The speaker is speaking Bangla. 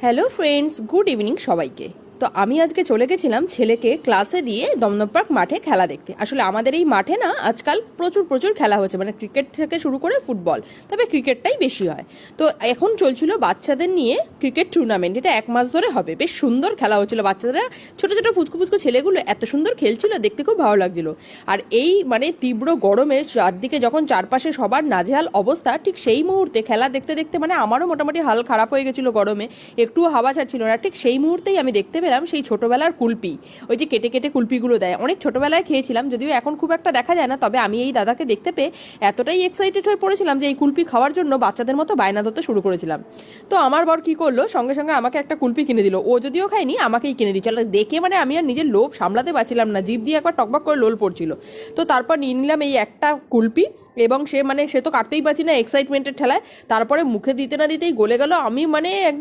হ্যালো ফ্রেন্ডস, গুড ইভিনিং সবাইকে। তো আমি আজকে চলে গেছিলাম ছেলেকে ক্লাসে দিয়ে দমদম পার্ক মাঠে খেলা দেখতে। আসলে আমাদের এই মাঠে না আজকাল প্রচুর প্রচুর খেলা হচ্ছে, মানে ক্রিকেট থেকে শুরু করে ফুটবল, তবে ক্রিকেটটাই বেশি হয়। তো এখন চলছিল বাচ্চাদের নিয়ে ক্রিকেট টুর্নামেন্ট, এটা 1 মাস ধরে হবে। বেশ সুন্দর খেলা হচ্ছিল, বাচ্চারা ছোটো ছোটো ফুচকু ফুচকু ছেলেগুলো এত সুন্দর খেলছিল, দেখতে খুব ভালো লাগছিল। আর এই মানে তীব্র গরমে চারদিকে যখন চারপাশে সবার নাজেহাল অবস্থা, ঠিক সেই মুহূর্তে খেলা দেখতে দেখতে মানে আমারও মোটামুটি হাল খারাপ হয়ে গেছিলো গরমে, একটুও হাওয়া ছাড়ছিল না। ঠিক সেই মুহূর্তেই আমি দেখতে পেলাম সেই ছোটোবেলার কুলপি, ওই যে কেটে কেটে কুলপিগুলো দেয়, অনেক ছোটোবেলায় খেয়েছিলাম, যদিও এখন খুব একটা দেখা যায় না। তবে আমি এই দাদাকে দেখতে পেয়ে এতটাই এক্সাইটেড হয়ে পড়েছিলাম যে এই কুলপি খাওয়ার জন্য বাচ্চাদের মতো বায়না ধরতে শুরু করেছিলাম। তো আমার বর কী করলো, সঙ্গে সঙ্গে আমাকে একটা কুলপি কিনে দিল। ও যদিও খায়নি, আমাকেই কিনে দিচ্ছিল। দেখে মানে আমি আর নিজের লোভ সামলাতে পারছিলাম না, জিভ দিয়ে একবার টকবক করে লোল পড়ছিল। তো তারপর নিয়ে নিলাম এই একটা কুলপি, এবং সে তো কাটতেই পারছি না এক্সাইটমেন্টের ঠেলায়। তারপরে মুখে দিতে না দিতেই গলে গেল। আমি মানে